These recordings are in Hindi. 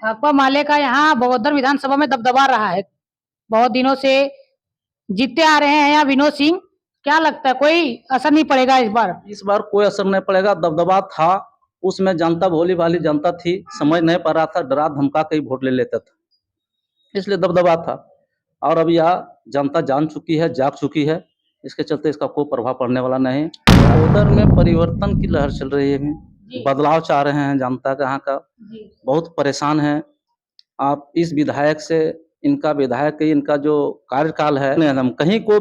भाकपा माले का यहाँ बगोदर विधानसभा में दबदबा रहा है। बहुत दिनों से जीतते आ रहे हैं यहाँ विनोद सिंह। क्या लगता है कोई असर नहीं पड़ेगा इस बार? इस बार कोई असर नहीं पड़ेगा। दबदबा था, उसमें जनता भोली भाली जनता थी, समझ नहीं पा रहा था, डरा धमका के ही वोट ले लेता था, इसलिए दबदबा था। और अब यह जनता जान चुकी है, जाग चुकी है, इसके चलते इसका कोई प्रभाव पड़ने वाला नहीं। उधर में परिवर्तन की लहर चल रही है, बदलाव चाह रहे हैं जनता का, यहाँ का बहुत परेशान है। आप इस विधायक से, इनका विधायक इनका जो कार्यकाल है, हम कहीं को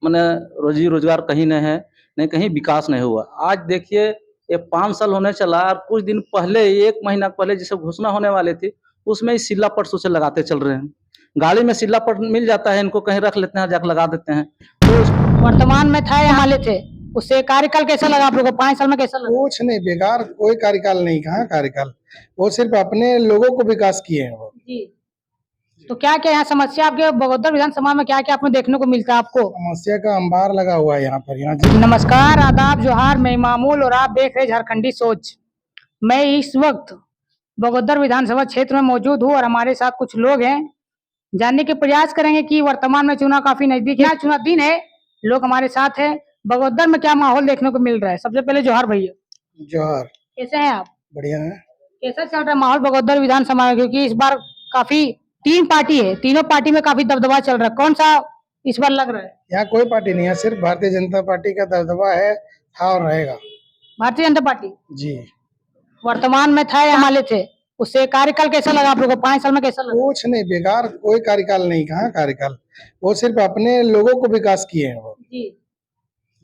मैंने रोजी रोजगार कहीं नहीं है, नहीं कहीं विकास नहीं हुआ। आज देखिए ये 5 साल होने चला और कुछ दिन पहले, 1 महीना पहले जिसे घोषणा होने वाली थी, उसमें ही सिल्लापट सोचे लगाते चल रहे हैं। गाड़ी में सिल्लापट मिल जाता है, इनको कहीं रख लेते हैं, जाकर लगा देते हैं। तो वर्तमान में था या माले थे, उससे कार्यकाल कैसा लगा आप लोगों को? 5 साल में कैसा लगा? कुछ नहीं, बेकार, कोई कार्यकाल नहीं। कहाँ कार्यकाल, वो सिर्फ अपने लोगों को विकास किए हैं वो। जी। तो क्या क्या यहाँ समस्या आपके बगोदर विधानसभा में क्या क्या आपको देखने को मिलता है आपको? समस्या का अंबार लगा हुआ है यहाँ पर। नमस्कार, आदाब, जोहार, मैं मामूल और आप देख रहे झारखंडी सोच। मैं इस वक्त बगोदर विधानसभा क्षेत्र में मौजूद हूँ और हमारे साथ कुछ लोग हैं। जानने के प्रयास करेंगे कि वर्तमान में चुनाव काफी नजदीक है, चुनाव दिन है, लोग हमारे साथ हैं। बगोदर में क्या माहौल देखने को मिल रहा है? सबसे पहले जोहार भैया। जोहार। कैसे हैं आप? बढ़िया है। कैसा चल रहा है माहौल बगोदर विधानसभा में? क्योंकि इस बार काफी 3 पार्टी है, तीनों पार्टी में काफी दबदबा चल रहा है, कौन सा इस बार लग रहा है? यहाँ कोई पार्टी नहीं है, सिर्फ भारतीय जनता पार्टी का दबदबा है, था और रहेगा। भारतीय जनता पार्टी जी। वर्तमान में था या माले थे, उससे कार्यकाल कैसा लगा आप लोगों को? 5 साल में कैसा लगा? कुछ नहीं, बेकार, कोई कार्यकाल नहीं। कहाँ कार्यकाल, वो सिर्फ अपने लोगों को विकास किए हैं वो। जी।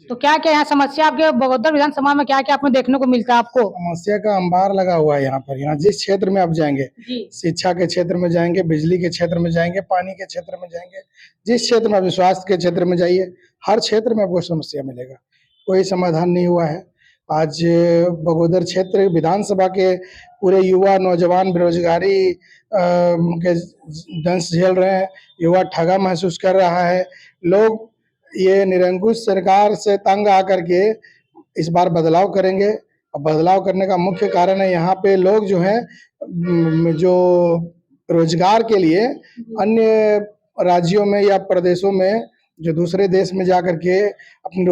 तो क्या क्या यहाँ समस्या आपके बगोदर विधानसभा में क्या क्या आपको देखने को मिलता है आपको? समस्या का अंबार लगा हुआ है यहाँ पर। यहाँ जिस क्षेत्र में आप जाएंगे, शिक्षा के क्षेत्र में जाएंगे, बिजली के क्षेत्र में जाएंगे, पानी के क्षेत्र में जाएंगे, जिस क्षेत्र में आप, स्वास्थ्य के क्षेत्र में जाइए, हर क्षेत्र में आपको समस्या मिलेगा, कोई समाधान नहीं हुआ है। आज बगोदर क्षेत्र विधानसभा के पूरे युवा नौजवान बेरोजगारी के दंश झेल रहे हैं। युवा ठगा महसूस कर रहा है। लोग ये निरंकुश सरकार से तंग आकर के इस बार बदलाव करेंगे। और बदलाव करने का मुख्य कारण है, यहाँ पे लोग जो हैं जो रोजगार के लिए अन्य राज्यों में या प्रदेशों में, जो दूसरे देश में जाकर के अपनी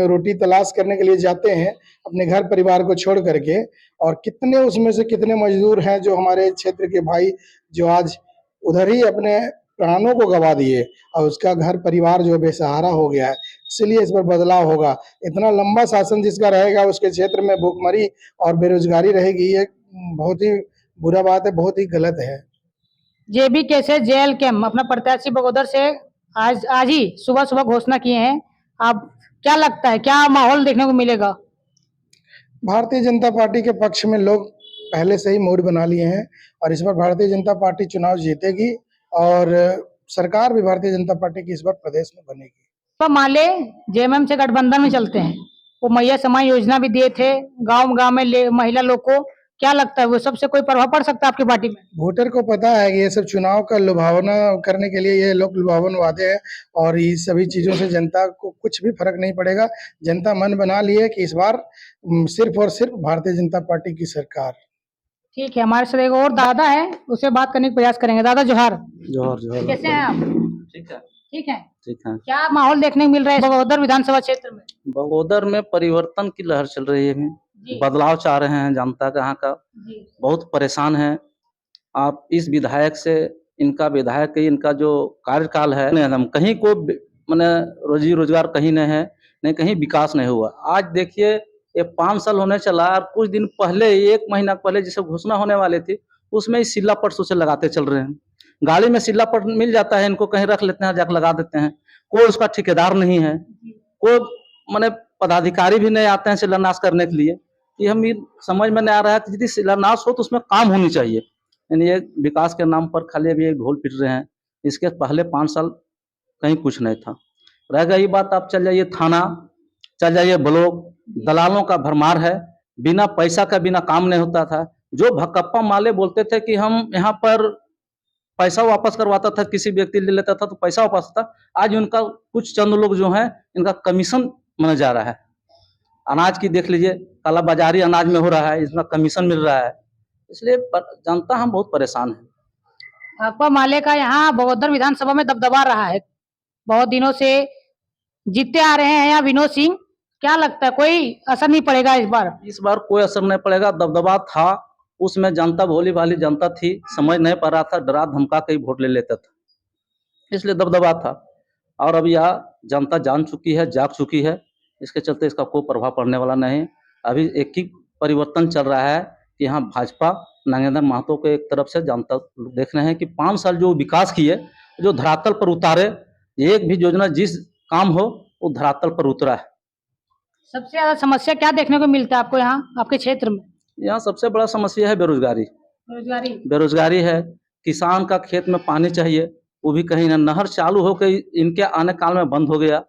रोटी तलाश करने के लिए जाते हैं, अपने घर परिवार को छोड़ करके। और कितने उसमें से कितने मजदूर हैं जो हमारे क्षेत्र के भाई, जो आज उधर ही अपने प्राणों को गवा दिए और उसका घर परिवार जो बेसहारा हो गया है। इसलिए इस पर बदलाव होगा। इतना लंबा शासन जिसका रहेगा, उसके क्षेत्र में भूखमरी और बेरोजगारी रहेगी, ये बहुत ही बुरा बात है, बहुत ही गलत है। जेबी कैसे जेल के अपना प्रत्याशी बगोदर से आज ही सुबह सुबह घोषणा किए हैं। आप क्या लगता है क्या माहौल देखने को मिलेगा? भारतीय जनता पार्टी के पक्ष में लोग पहले से ही मूड बना लिए हैं और इस बार भारतीय जनता पार्टी चुनाव जीतेगी और सरकार भी भारतीय जनता पार्टी की इस बार प्रदेश में बनेगी। तो माले जेएमएम से गठबंधन में चलते हैं, वो मैया समान योजना भी दिए थे गांव गांव में महिला लोग को। क्या लगता है वो सबसे कोई प्रभाव पड़ सकता है आपकी पार्टी में? वोटर को पता है कि ये सब चुनाव का लुभावना करने के लिए ये लोग लुभावन वादे हैं और ये सभी चीजों से जनता को कुछ भी फर्क नहीं पड़ेगा। जनता मन बना ली है कि इस बार सिर्फ और सिर्फ भारतीय जनता पार्टी की सरकार। ठीक है, हमारे साथ एक और दादा है, उससे बात करने का प्रयास करेंगे। दादा जोहार। जोहार जोहार। कैसे हैं आप? ठीक है। ठीक है। ठीक है। क्या माहौल देखने को मिल रहा है बगोदर विधानसभा क्षेत्र में? बगोदर में परिवर्तन की लहर चल रही है, बदलाव चाह रहे हैं जनता का, यहाँ का बहुत परेशान है। आप इस विधायक से, इनका विधायक इनका जो कार्यकाल है, हम कहीं को मैंने रोजी रोजगार कहीं नहीं है, नहीं कहीं विकास नहीं हुआ। आज देखिए ये 5 साल होने चला और कुछ दिन पहले, 1 महीना पहले जिसे घोषणा होने वाली थी, उसमें ही सिल्लापट सोचे लगाते चल रहे हैं। गाड़ी में सिल्लापट मिल जाता है, इनको कहीं रख लेते हैं, जाकर लगा देते हैं। कोई उसका ठेकेदार नहीं है, कोई मैंने पदाधिकारी भी नहीं आते हैं शिलान्यास करने के लिए। ये हम समझ में नहीं आ रहा है कि यदि शिलान्यास हो तो उसमें काम होनी चाहिए, यानी ये विकास के नाम पर खाली अभी एक ढोल पीट रहे हैं। इसके पहले 5 साल कहीं कुछ नहीं था। रह गई बात, आप चल जाइए थाना, चल जाइए ब्लॉक, दलालों का भरमार है, बिना पैसा का बिना काम नहीं होता था। जो भकप्पा माले बोलते थे कि हम यहाँ पर पैसा वापस करवाता था, किसी व्यक्ति ले लेता था तो पैसा वापस था, आज उनका कुछ चंद लोग जो हैं, इनका कमीशन माना जा रहा है। अनाज की देख लीजिए, काला बाजारी अनाज में हो रहा है, इसमें कमीशन मिल रहा है। इसलिए जनता हम बहुत परेशान है। भाकपा माले का यहाँ बगोदर विधानसभा में दबदबा रहा है, बहुत दिनों से जीतते आ रहे हैं यहाँ विनोद सिंह। क्या लगता है कोई असर नहीं पड़ेगा इस बार? इस बार कोई असर नहीं पड़ेगा। दबदबा था, उसमें जनता भोली भाली जनता थी, समझ नहीं पा रहा था, डरा धमका के ही वोट ले लेता था, इसलिए दबदबा था। और अब यह जनता जान चुकी है, जाग चुकी है, इसके चलते इसका कोई प्रभाव पड़ने वाला नहीं। अभी एक ही परिवर्तन चल रहा है कि यहाँ भाजपा नागेंद्र महतो के एक तरफ से जनता देख रहे हैं कि 5 साल जो विकास किए, जो धरातल पर उतारे, एक भी योजना जिस काम हो वो धरातल पर उतरा है। सबसे ज्यादा समस्या क्या देखने को मिलता है आपको यहाँ आपके क्षेत्र में? यहाँ सबसे बड़ा समस्या है बेरोजगारी। बेरोजगारी। बेरोजगारी है। किसान का खेत में पानी चाहिए, वो भी कहीं ना, नहर चालू होकर इनके आने काल में बंद हो गया,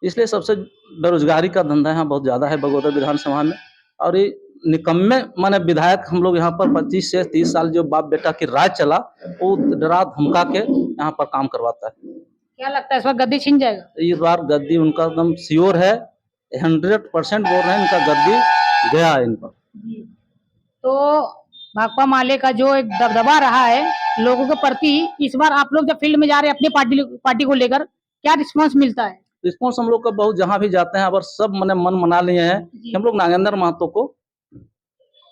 इसलिए सबसे बेरोजगारी का धंधा यहाँ बहुत ज्यादा है बगोदर विधानसभा में। और ये निकम्मे माने विधायक हम लोग यहाँ पर 25 से 30 साल जो बाप बेटा की राज चला, वो डरा धमका के यहाँ पर काम करवाता है। क्या लगता है इस बार गद्दी छिन जाएगा? इस बार गद्दी उनका एकदम श्योर है, 100% बोल रहे हैं इनका गद्दी गया है इन पर। तो भाकपा माले का जो एक दबदबा रहा है लोगों के प्रति, इस बार आप लोग जब फील्ड में जा रहे हैं अपनी पार्टी को लेकर, क्या रिस्पांस मिलता है? रिस्पॉन्स हम लोग का बहुत, जहाँ भी जाते हैं अब सब मन मना लिए हैं कि हम लोग नागेंद्र महतो को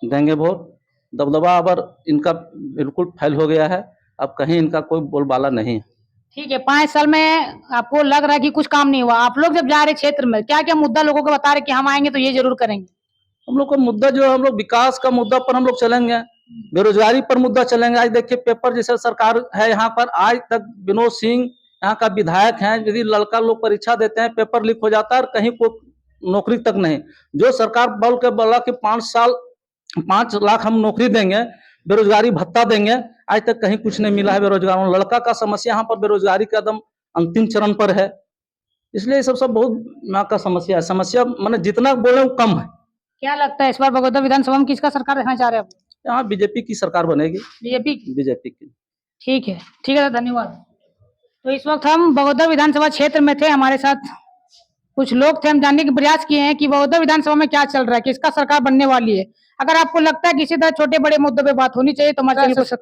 देंगे वोट। दबदबा अब इनका बिल्कुल फैल हो गया है, अब कहीं इनका कोई बोलबाला नहीं है। ठीक है, 5 साल में आपको लग रहा है कि कुछ काम नहीं हुआ। आप लोग जब जा रहे क्षेत्र में क्या क्या मुद्दा लोगों को बता रहे कि हम आएंगे तो ये जरूर करेंगे? हम लोग का मुद्दा जो हम लोग विकास का मुद्दा पर हम लोग चलेंगे, बेरोजगारी पर मुद्दा चलेंगे। आज देखिए पेपर जैसे सरकार है यहाँ पर, आज तक विनोद सिंह यहाँ का विधायक हैं, यदि लड़का लोग परीक्षा देते हैं पेपर लीक हो जाता है और कहीं को नौकरी तक नहीं। जो सरकार बोल के बोला कि 5 लाख हम नौकरी देंगे, बेरोजगारी भत्ता देंगे, आज तक कहीं कुछ नहीं मिला है बेरोजगारों। लड़का का समस्या यहाँ पर बेरोजगारी का एकदम अंतिम चरण पर है, इसलिए सब बहुत यहाँ का समस्या है। समस्या मैंने जितना बोले वो कम है। क्या लगता है इस बार बगोदर विधानसभा में किसका सरकार देखना चाह रहे हैं आप? यहाँ बीजेपी की सरकार बनेगी। बीजेपी की? बीजेपी की। ठीक है धन्यवाद। तो इस वक्त हम बगोदर विधानसभा क्षेत्र में थे, हमारे साथ कुछ लोग थे। हम जानने के प्रयास किए हैं कि बगोदर विधानसभा में क्या चल रहा है, किसका सरकार बनने वाली है। अगर आपको लगता है किसी तरह छोटे बड़े मुद्दों पे बात होनी चाहिए तो हमारे चैनल को